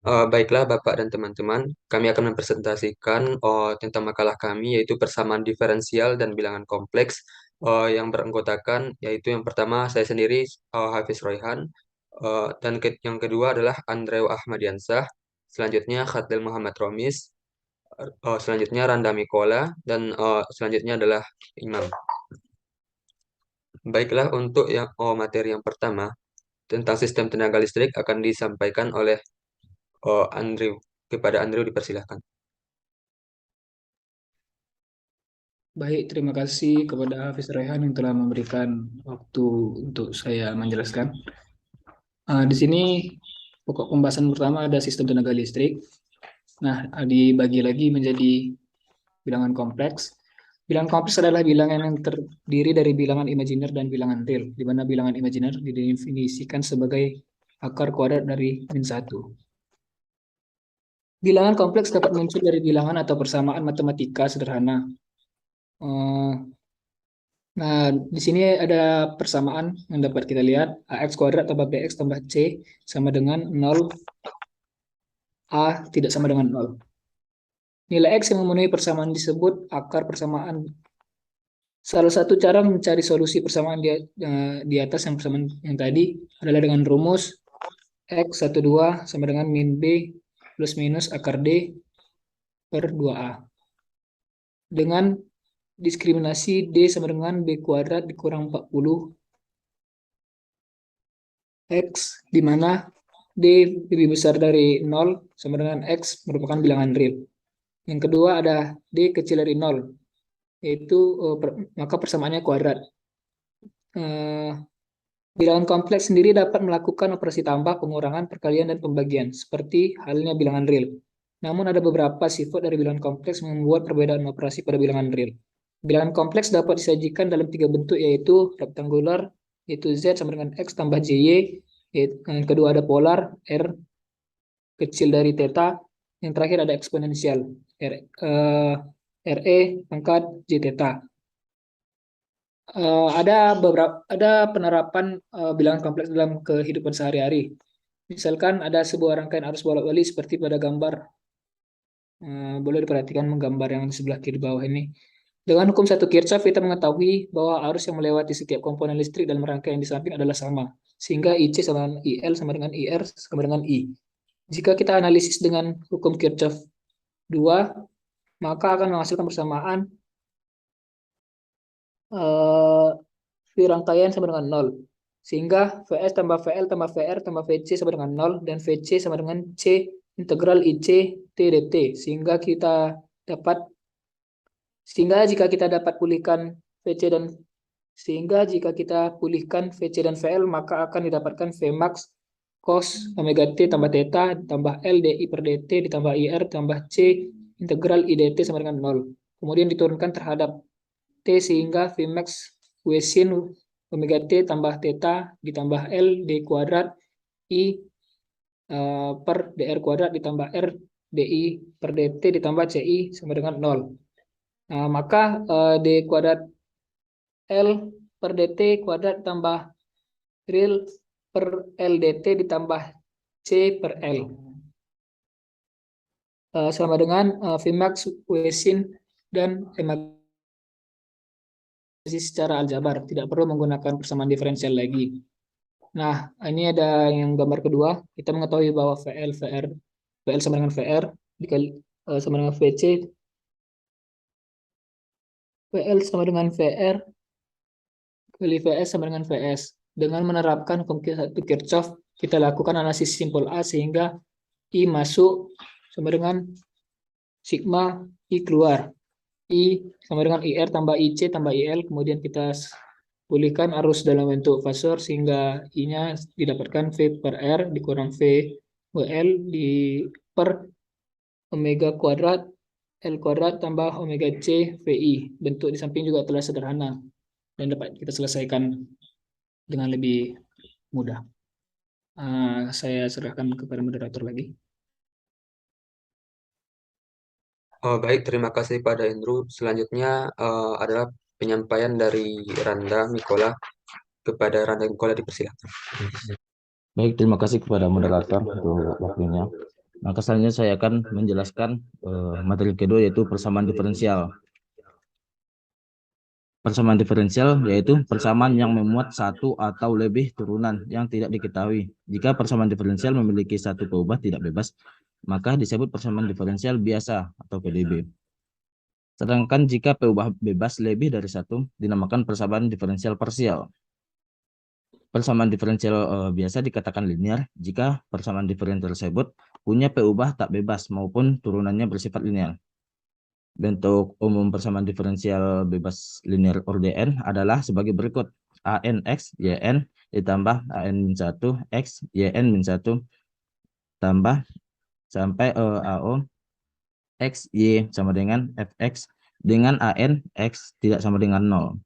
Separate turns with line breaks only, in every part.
Baiklah Bapak dan teman-teman, kami akan mempresentasikan tentang makalah kami yaitu persamaan diferensial dan bilangan kompleks yang beranggotakan yaitu yang pertama saya sendiri Hafiz Royhan dan yang kedua adalah Andreu Ahmadiansah, selanjutnya Khatil Muhammad Romis, selanjutnya Randa Mikola dan selanjutnya adalah Imam. Baiklah untuk yang materi yang pertama tentang sistem tenaga listrik akan disampaikan oleh Andrew. Kepada Andrew dipersilahkan.
Baik, terima kasih kepada Hafiz Rehan yang telah memberikan waktu untuk saya menjelaskan. Di sini pokok pembahasan pertama ada sistem tenaga listrik. Nah, dibagi lagi menjadi bilangan kompleks. Bilangan kompleks adalah bilangan yang terdiri dari bilangan imajiner dan bilangan real, di mana bilangan imajiner didefinisikan sebagai akar kuadrat dari min 1. Bilangan kompleks dapat muncul dari bilangan atau persamaan matematika sederhana. Eh, Nah, di sini ada persamaan yang dapat kita lihat. AX kuadrat tambah BX tambah C sama dengan 0, A tidak sama dengan 0. Nilai X yang memenuhi persamaan disebut akar persamaan. Salah satu cara mencari solusi persamaan di atas yang persamaan yang tadi adalah dengan rumus X12 sama dengan min B plus minus akar D per 2A. Dengan diskriminasi D sama dengan B kuadrat dikurang 40 X, di mana D lebih besar dari 0 sama dengan X merupakan bilangan real. Yang kedua ada D kecil dari 0, yaitu maka persamaannya kuadrat. Eh, Bilangan kompleks sendiri dapat melakukan operasi tambah, pengurangan, perkalian, dan pembagian, seperti halnya bilangan real. Namun ada beberapa sifat dari bilangan kompleks yang membuat perbedaan operasi pada bilangan real. Bilangan kompleks dapat disajikan dalam tiga bentuk, yaitu rektangular, yaitu Z sama dengan X tambah JY, yang kedua ada polar, R kecil dari theta, yang terakhir ada eksponensial, RE pangkat J theta. Ada penerapan bilangan kompleks dalam kehidupan sehari-hari. Misalkan ada sebuah rangkaian arus bolak-balik seperti pada gambar. Boleh diperhatikan menggambar yang di sebelah kiri bawah ini. Dengan hukum satu Kirchhoff, kita mengetahui bahwa arus yang melewati setiap komponen listrik dalam rangkaian di samping adalah sama. Sehingga IC sama dengan IL sama dengan IR sama dengan I. Jika kita analisis dengan hukum Kirchhoff 2, maka akan menghasilkan persamaan rangkaian sama dengan 0. Sehingga VS tambah VL tambah VR tambah VC sama dengan 0 dan VC sama dengan C integral IC T dt. Sehingga jika kita dapat pulihkan VC dan sehingga jika kita pulihkan VC dan VL maka akan didapatkan Vmax cos omega T tambah theta tambah L DI per dt ditambah IR tambah C integral I dt sama dengan 0. Kemudian diturunkan terhadap T sehingga Vmax W sin omega T tambah theta ditambah L D kuadrat I per dr kuadrat ditambah R DI per dt ditambah CI sama dengan 0. Nah, maka D kuadrat L per dt kuadrat tambah real per L dt ditambah C per L. Sama dengan Vmax W sin dan hemat secara aljabar, tidak perlu menggunakan persamaan diferensial lagi. Nah, ini ada yang gambar kedua. Kita mengetahui bahwa VL sama dengan VR dikali sama dengan VC, VL sama dengan VR kali VS sama dengan VS. Dengan menerapkan hukum Kirchhoff, kita lakukan analisis simpel A sehingga I masuk sama dengan sigma I keluar. I sama dengan IR tambah IC tambah IL, kemudian kita pulihkan arus dalam bentuk fasor sehingga I-nya didapatkan V per R dikurang V WL di per omega kuadrat L kuadrat tambah omega C VI. Bentuk di samping juga telah sederhana dan dapat kita selesaikan dengan lebih mudah. Saya serahkan kepada moderator lagi.
Baik, terima kasih pada Andrew. Selanjutnya adalah penyampaian dari Randa Mikola. Kepada Randa Mikola dipersilakan.
Baik, terima kasih kepada moderator untuk waktunya. Maka selanjutnya saya akan menjelaskan materi kedua, yaitu persamaan diferensial. Persamaan diferensial yaitu persamaan yang memuat satu atau lebih turunan yang tidak diketahui. Jika persamaan diferensial memiliki satu peubah tidak bebas, maka disebut persamaan diferensial biasa atau PDB. Sedangkan jika peubah bebas lebih dari satu, dinamakan persamaan diferensial parsial. Persamaan diferensial biasa dikatakan linear jika persamaan diferensial tersebut punya peubah tak bebas maupun turunannya bersifat linear. Bentuk umum persamaan diferensial bebas linear orde n adalah sebagai berikut. ANX YN ditambah AN-1 X YN-1 tambah sampai AO X Y sama dengan Fx dengan AN X tidak sama dengan 0.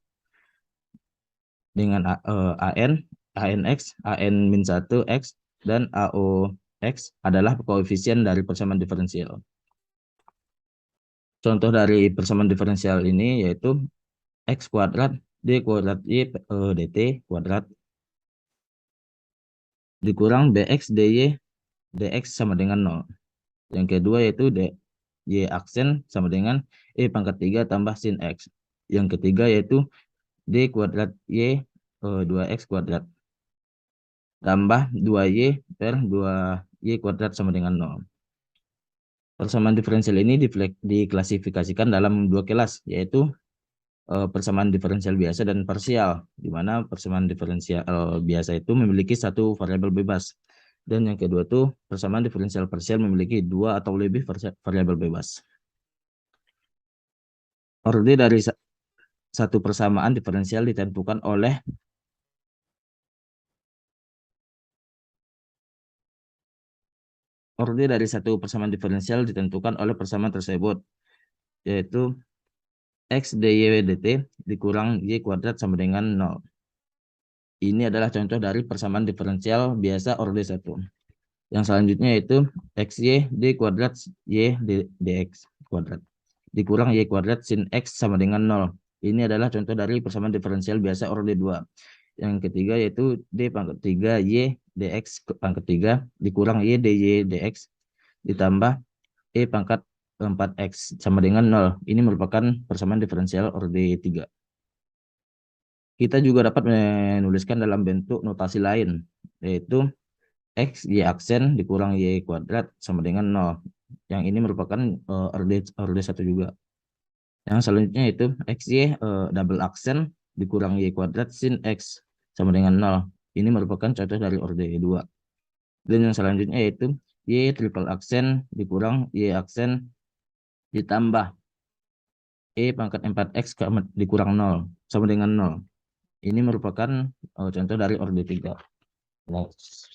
Dengan AN, ANX, AN-1 X, dan AO X adalah koefisien dari persamaan diferensial. Contoh dari persamaan diferensial ini yaitu X kuadrat D kuadrat Y DT kuadrat dikurang BX DY DX sama dengan 0. Yang kedua yaitu Y aksen sama dengan E pangkat 3 tambah sin X. Yang ketiga yaitu D kuadrat Y 2X kuadrat tambah 2Y per 2Y kuadrat sama dengan 0. Persamaan diferensial ini diklasifikasikan dalam dua kelas, yaitu persamaan diferensial biasa dan parsial, di mana persamaan diferensial biasa itu memiliki satu variabel bebas. Dan yang kedua itu persamaan diferensial parsial memiliki dua atau lebih variabel bebas. Orde dari satu persamaan diferensial ditentukan oleh persamaan tersebut, yaitu X dy dt dikurang Y kuadrat sama dengan 0. Ini adalah contoh dari persamaan diferensial biasa orde 1. Yang selanjutnya yaitu XY D kuadrat Y dx kuadrat dikurang Y kuadrat sin X sama dengan 0. Ini adalah contoh dari persamaan diferensial biasa orde 2. Yang ketiga yaitu D pangkat 3 Y dx pangkat 3 dikurang Y dy dx ditambah E pangkat 4X sama dengan 0. Ini merupakan persamaan diferensial orde 3. Kita juga dapat menuliskan dalam bentuk notasi lain, yaitu X Y aksen dikurang Y kuadrat sama dengan 0. Yang ini merupakan orde 1 juga. Yang selanjutnya yaitu XY double aksen dikurang Y kuadrat sin X sama dengan 0. Ini merupakan contoh dari orde 2. Dan yang selanjutnya yaitu Y triple aksen dikurang Y aksen ditambah E pangkat 4X dikurang 0 sama dengan 0. Ini merupakan contoh dari orde 3. Next.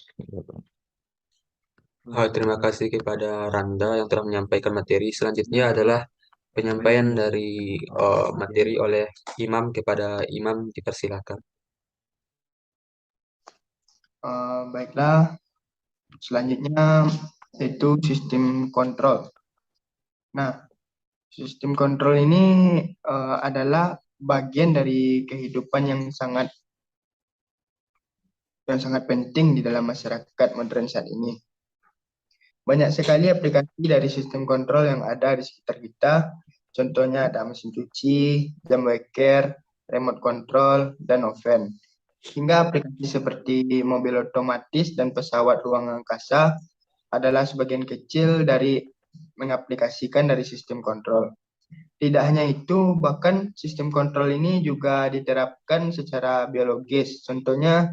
Terima kasih kepada Randa yang telah menyampaikan materi. Selanjutnya adalah penyampaian dari materi oleh Imam kepada Imam, dipersilakan.
Baiklah, selanjutnya itu sistem kontrol. Nah, sistem kontrol ini adalah bagian dari kehidupan yang sangat penting di dalam masyarakat modern saat ini. Banyak sekali aplikasi dari sistem kontrol yang ada di sekitar kita. Contohnya ada mesin cuci, jam waker, remote control, dan oven. Hingga aplikasi seperti mobil otomatis dan pesawat ruang angkasa adalah sebagian kecil dari mengaplikasikan dari sistem kontrol. Tidak hanya itu, bahkan sistem kontrol ini juga diterapkan secara biologis. Contohnya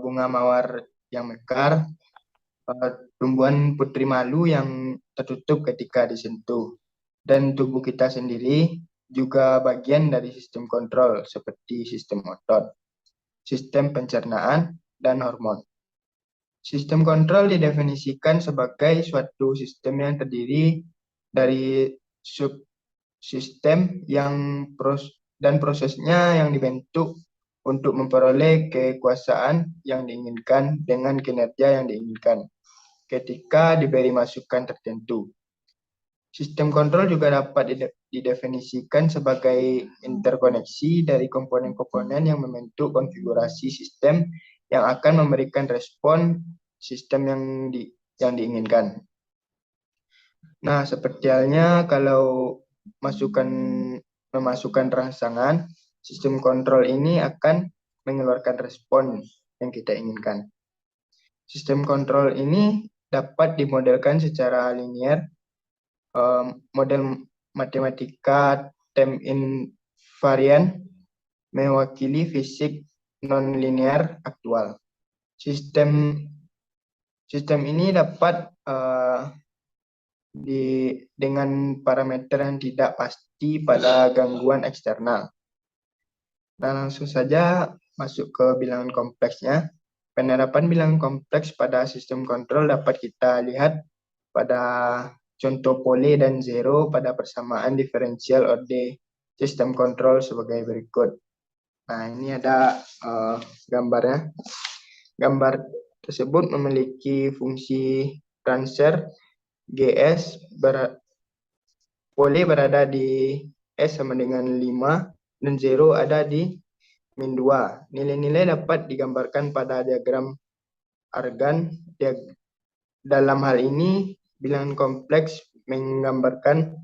bunga mawar yang mekar, tumbuhan putri malu yang tertutup ketika disentuh. Dan tubuh kita sendiri juga bagian dari sistem kontrol seperti sistem otot, sistem pencernaan, dan hormon. Sistem kontrol didefinisikan sebagai suatu sistem yang terdiri dari subsistem dan prosesnya yang dibentuk untuk memperoleh kekuasaan yang diinginkan dengan kinerja yang diinginkan ketika diberi masukan tertentu. Sistem kontrol juga dapat didefinisikan sebagai interkoneksi dari komponen-komponen yang membentuk konfigurasi sistem yang akan memberikan respon sistem yang diinginkan. Nah, seperti halnya kalau memasukkan rangsangan, sistem kontrol ini akan mengeluarkan respon yang kita inginkan. Sistem kontrol ini dapat dimodelkan secara linear. Model matematika term invariant mewakili fisik non-linear aktual. Sistem ini dapat dengan parameter yang tidak pasti pada gangguan eksternal. Nah, langsung saja masuk ke bilangan kompleksnya. Penerapan bilangan kompleks pada sistem kontrol dapat kita lihat pada contoh pole dan zero pada persamaan diferensial orde sistem kontrol sebagai berikut. Nah, ini ada gambarnya. Gambar tersebut memiliki fungsi transfer GS pole berada di S sama dengan 5 dan 0 ada di min 2. Nilai-nilai dapat digambarkan pada diagram Argan. Dalam hal ini, bilangan kompleks menggambarkan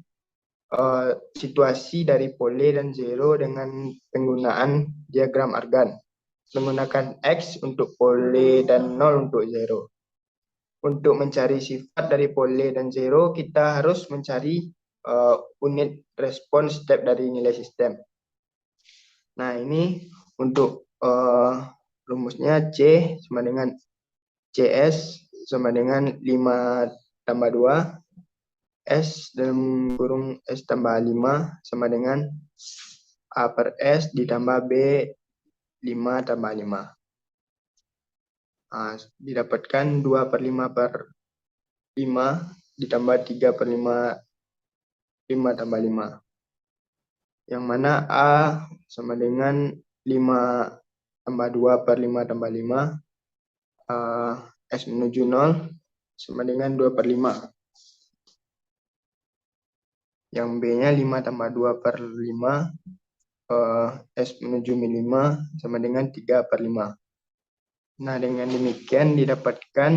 situasi dari pole dan 0 dengan penggunaan diagram Argan. Menggunakan X untuk pole dan 0 untuk 0. Untuk mencari sifat dari pole dan 0, kita harus mencari unit respon step dari nilai sistem. Nah, ini untuk rumusnya C sama dengan CS sama dengan 5 tambah 2, S dalam kurung S tambah 5 sama dengan A per S ditambah B 5 tambah 5. Didapatkan 2 per 5 per 5 ditambah 3 per 5 tambah 5. Yang mana A sama dengan 5 tambah 2 per 5 tambah 5. S menuju 0 sama dengan 2 per 5. Yang B-nya 5 tambah 2 per 5. S menuju min 5 sama dengan 3 per 5. Nah, dengan demikian didapatkan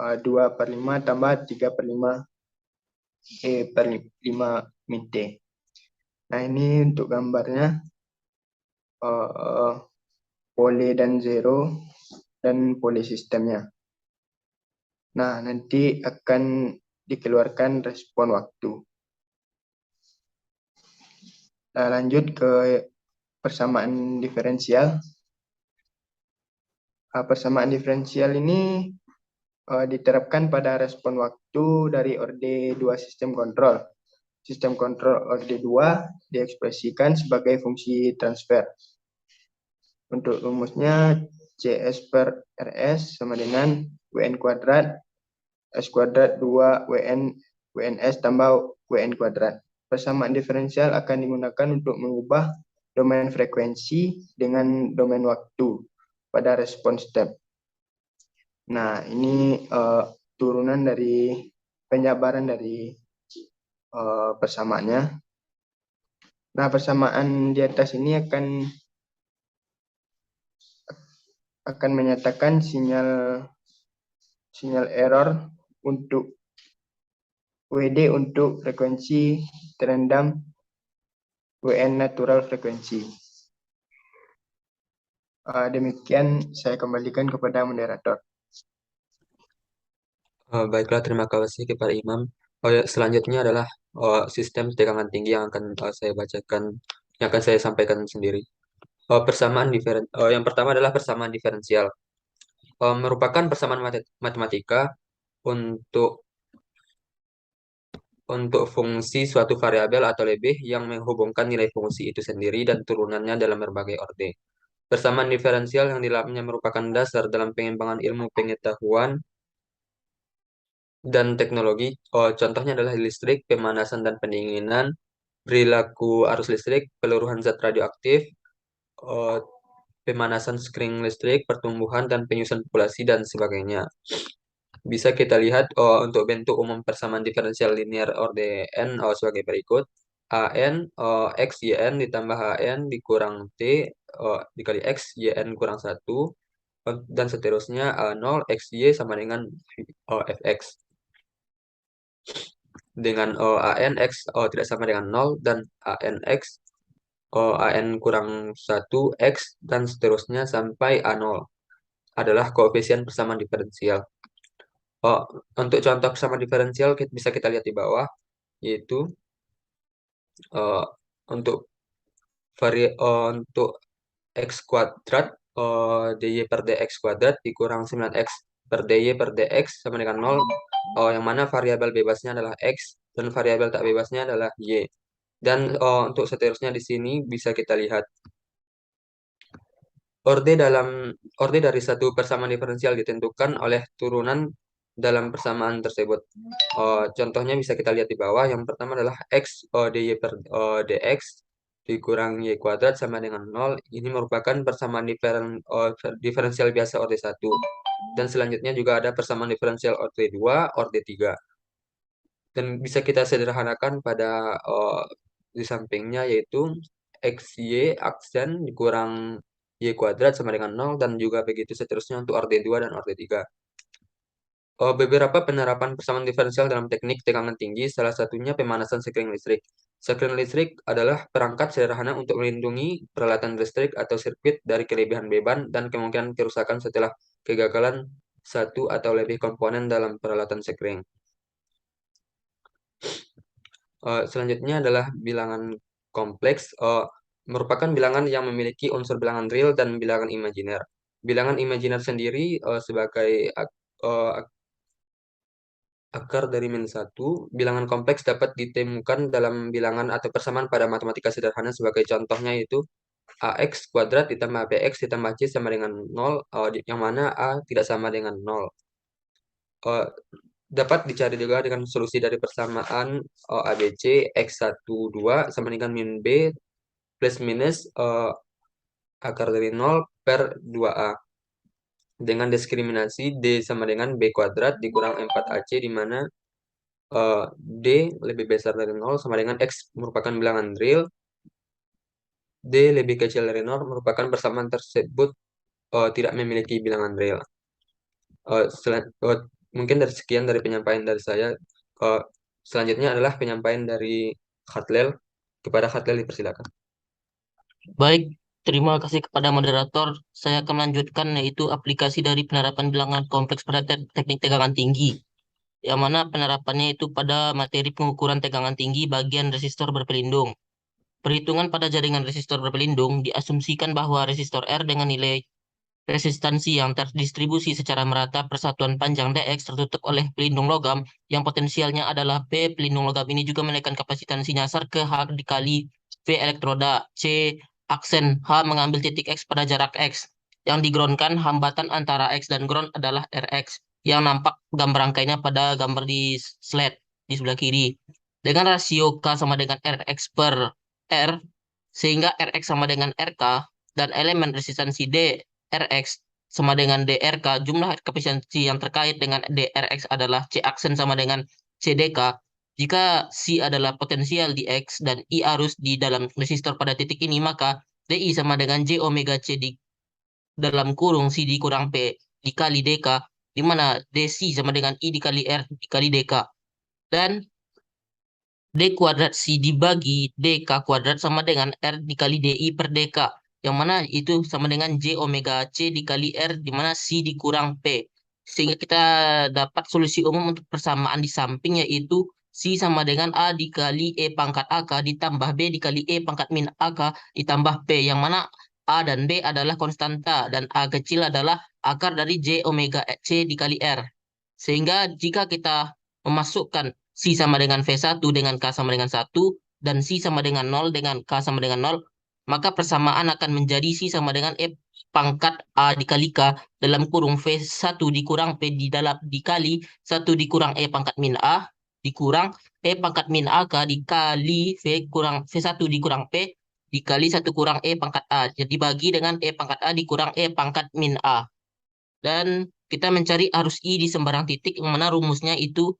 2 per 5 tambah 3 per 5 E per 5 min T. Nah, ini untuk gambarnya pole dan zero dan pole sistemnya. Nah, nanti akan dikeluarkan respon waktu. Nah, lanjut ke persamaan diferensial. Persamaan diferensial ini diterapkan pada respon waktu dari orde 2 sistem kontrol. Sistem kontrol orde 2 diekspresikan sebagai fungsi transfer. Untuk rumusnya CS per RS sama dengan WN kuadrat S kuadrat 2 WNS tambah WN kuadrat. Persamaan diferensial akan digunakan untuk mengubah domain frekuensi dengan domain waktu pada respon step. Nah, ini turunan dari penjabaran dari persamaannya. Nah, persamaan di atas ini akan menyatakan sinyal error untuk WD untuk frekuensi terendam WN natural frekuensi. Demikian saya kembalikan kepada moderator.
Baiklah, terima kasih kepada Imam. Selanjutnya adalah sistem tegangan tinggi yang akan saya bacakan, yang akan saya sampaikan sendiri. Yang pertama adalah persamaan diferensial. Merupakan persamaan matematika untuk fungsi suatu variabel atau lebih yang menghubungkan nilai fungsi itu sendiri dan turunannya dalam berbagai orde. Persamaan diferensial yang di dalamnya merupakan dasar dalam pengembangan ilmu pengetahuan dan teknologi. Contohnya adalah listrik, pemanasan dan pendinginan, perilaku arus listrik, peluruhan zat radioaktif, eh, pemanasan skring listrik, pertumbuhan dan penyusunan populasi dan sebagainya. Bisa kita lihat untuk bentuk umum persamaan diferensial linear orde n sebagai berikut. AN X YN ditambah HN dikurang T dikali X YN kurang 1 dan seterusnya 0 XY sama dengan fx. dengan AN X tidak sama dengan 0 dan AN X AN kurang 1 X dan seterusnya sampai A0 adalah koefisien persamaan diferensial. Oh, untuk contoh persamaan diferensial bisa kita lihat di bawah, yaitu eh, untuk untuk X kuadrat dy per dx kuadrat dikurang 9x per dy per dx sama dengan 0, yang mana variabel bebasnya adalah x dan variabel tak bebasnya adalah y. Dan untuk seterusnya di sini bisa kita lihat orde dari satu persamaan diferensial ditentukan oleh turunan dalam persamaan tersebut. Contohnya bisa kita lihat di bawah. Yang pertama adalah x dy per dx dikurang y kuadrat sama dengan 0. Ini merupakan persamaan diferensial biasa orde 1. Dan selanjutnya juga ada persamaan diferensial orde 2, orde 3. Dan bisa kita sederhanakan pada di sampingnya, yaitu xy aksen dikurang y kuadrat sama dengan 0 dan juga begitu seterusnya untuk orde 2 dan orde 3. Beberapa penerapan persamaan diferensial dalam teknik tegangan tinggi, salah satunya pemanasan sekring listrik. Sekring listrik adalah perangkat sederhana untuk melindungi peralatan listrik atau sirkuit dari kelebihan beban dan kemungkinan kerusakan setelah kegagalan satu atau lebih komponen dalam peralatan sekring. Selanjutnya adalah bilangan kompleks, merupakan bilangan yang memiliki unsur bilangan real dan bilangan imajiner. Bilangan imajiner sendiri sebagai akar dari -1. Bilangan kompleks dapat ditemukan dalam bilangan atau persamaan pada matematika sederhana, sebagai contohnya yaitu AX kuadrat ditambah BX ditambah C sama dengan 0, yang mana A tidak sama dengan 0. Dapat dicari juga dengan solusi dari persamaan ABC X1, 2 sama dengan min B plus minus akar dari 0 per 2A. Dengan diskriminasi D sama dengan B kuadrat dikurang 4AC, di mana D lebih besar dari 0 sama dengan X merupakan bilangan real. D lebih kecil dari 0 merupakan persamaan tersebut tidak memiliki bilangan real. Mungkin dari sekian dari penyampaian dari saya. Selanjutnya adalah penyampaian dari Khatlel. Kepada Khatlel dipersilakan.
Baik, terima kasih kepada moderator. Saya akan melanjutkan yaitu aplikasi dari penerapan bilangan kompleks pada teknik tegangan tinggi. Yang mana penerapannya itu pada materi pengukuran tegangan tinggi bagian resistor berpelindung. Perhitungan pada jaringan resistor berpelindung diasumsikan bahwa resistor R dengan nilai resistansi yang terdistribusi secara merata persatuan panjang dx tertutup oleh pelindung logam yang potensialnya adalah P. Pelindung logam ini juga menaikkan kapasitansi nyasar ke H dikali V elektroda. C. Aksen H mengambil titik X pada jarak X. Yang digroundkan hambatan antara X dan ground adalah Rx. Yang nampak gambar rangkainya pada gambar di slide di sebelah kiri. Dengan rasio K sama dengan Rx per R, sehingga Rx sama dengan Rk, dan elemen resistansi D Rx sama dengan DRK, jumlah kapasitansi yang terkait dengan DRx adalah C aksen sama dengan CDK. Jika C adalah potensial di X dan I arus di dalam resistor pada titik ini, maka DI sama dengan J omega C di dalam kurung C dikurang P dikali DK, di mana DC sama dengan I dikali R dikali DK. Dan D kuadrat C dibagi DK kuadrat sama dengan R dikali DI per DK. Yang mana itu sama dengan J omega C dikali R, di mana C dikurang P. Sehingga kita dapat solusi umum untuk persamaan di samping, yaitu C sama dengan A dikali E pangkat AK ditambah B dikali E pangkat min AK ditambah P. Yang mana A dan B adalah konstanta dan A kecil adalah akar dari J omega C dikali R. Sehingga jika kita memasukkan C sama dengan V1 dengan K sama dengan 1 dan C sama dengan 0 dengan K sama dengan 0, maka persamaan akan menjadi C sama dengan E pangkat A dikali K dalam kurung V1 dikurang P di dalam dikali 1 dikurang E pangkat min A dikurang E pangkat min AK dikali V1 dikurang P dikali 1 kurang E pangkat A. Jadi bagi dengan E pangkat A dikurang E pangkat min A. Dan kita mencari arus I di sembarang titik, yang mana rumusnya itu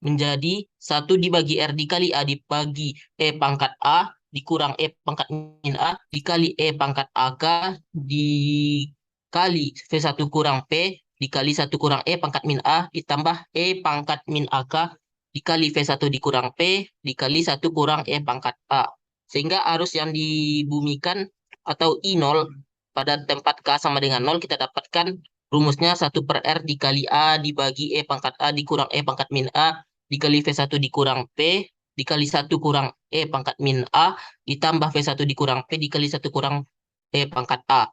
menjadi 1 dibagi R dikali A dibagi E pangkat A dikurang E pangkat min A dikali E pangkat AK dikali V1 kurang P dikali 1 kurang E pangkat min A ditambah E pangkat min AK dikali V1 dikurang P dikali 1 kurang E pangkat A. Sehingga arus yang dibumikan atau I0 pada tempat K sama dengan 0 kita dapatkan rumusnya 1/R dikali A dibagi E pangkat A dikurang E pangkat min A dikali V1 dikurang P dikali 1 kurang E pangkat min A ditambah V1 dikurang P dikali 1 kurang E pangkat A.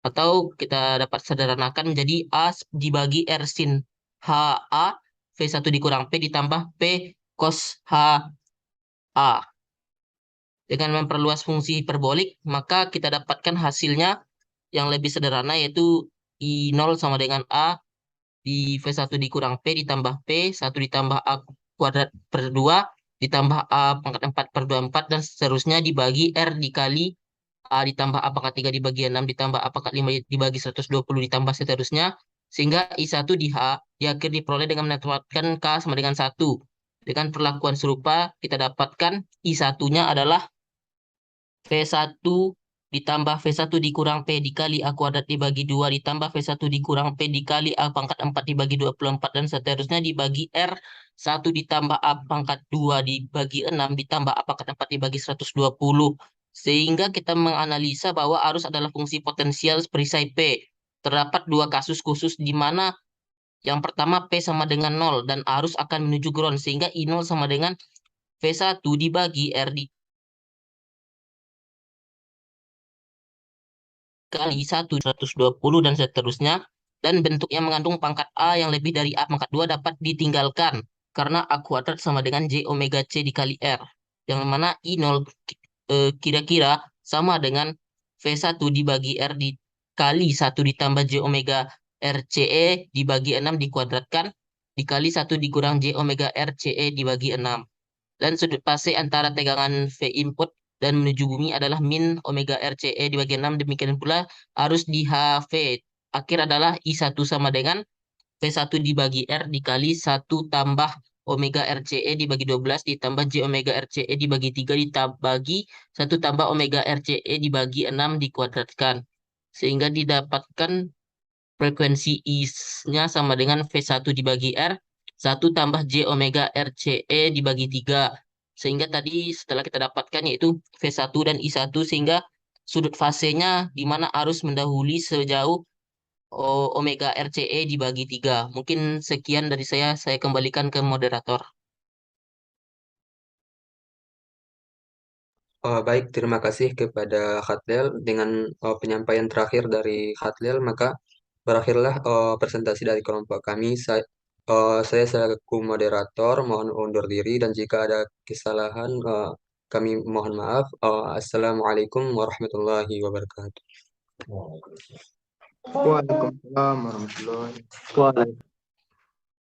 Atau kita dapat sederhanakan menjadi A dibagi R sin HA V1 dikurang P ditambah P cos HA. Dengan memperluas fungsi hiperbolik, maka kita dapatkan hasilnya yang lebih sederhana yaitu I0 sama dengan A di V1 dikurang P ditambah P, 1 ditambah A kuadrat per 2, ditambah A pangkat 4 per 24, dan seterusnya dibagi R dikali A ditambah A pangkat 3 dibagi 6, ditambah A pangkat 5 dibagi 120, ditambah seterusnya, sehingga I1 di H akhir diperoleh dengan menetapkan K sama dengan 1. Dengan perlakuan serupa, kita dapatkan I1-nya adalah V1 ditambah V1 dikurang P dikali A kuadrat dibagi 2 ditambah V1 dikurang P dikali A pangkat 4 dibagi 24 dan seterusnya dibagi R 1 ditambah A pangkat 2 dibagi 6 ditambah A pangkat 4 dibagi 120. Sehingga kita menganalisa bahwa arus adalah fungsi potensial perisai P. Terdapat dua kasus khusus di mana yang pertama P sama dengan 0 dan arus akan menuju ground sehingga I0 sama dengan V1 dibagi R kali 1, 120 dan seterusnya, dan bentuk yang mengandung pangkat A yang lebih dari A pangkat 2 dapat ditinggalkan karena A kuadrat sama dengan J omega C dikali R, yang mana I0 kira-kira sama dengan V1 dibagi R dikali 1 ditambah J omega RCE dibagi 6 dikuadratkan dikali 1 dikurang J omega RCE dibagi 6. Dan sudut fase antara tegangan V input dan menuju bumi adalah min omega RCE dibagi 6. Demikian pula arus di HV akhir adalah I1 sama dengan V1 dibagi R dikali 1 tambah omega RCE dibagi 12 ditambah J omega RCE dibagi 3 dibagi 1 tambah omega RCE dibagi 6 dikuadratkan. Sehingga didapatkan frekuensi I-nya sama dengan V1 dibagi R 1 tambah J omega RCE dibagi 3. Sehingga tadi setelah kita dapatkan yaitu V1 dan I1 sehingga sudut fasenya di mana arus mendahului sejauh omega RCE dibagi 3. Mungkin sekian dari saya kembalikan ke moderator.
Baik, terima kasih kepada Khatlil. Dengan penyampaian terakhir dari Khatlil, maka berakhirlah presentasi dari kelompok kami. Saya selaku moderator mohon undur diri dan jika ada kesalahan kami mohon maaf. Assalamualaikum warahmatullahi wabarakatuh.
Waalaikumsalam warahmatullahi wabarakatuh.
Waalaikumsalam.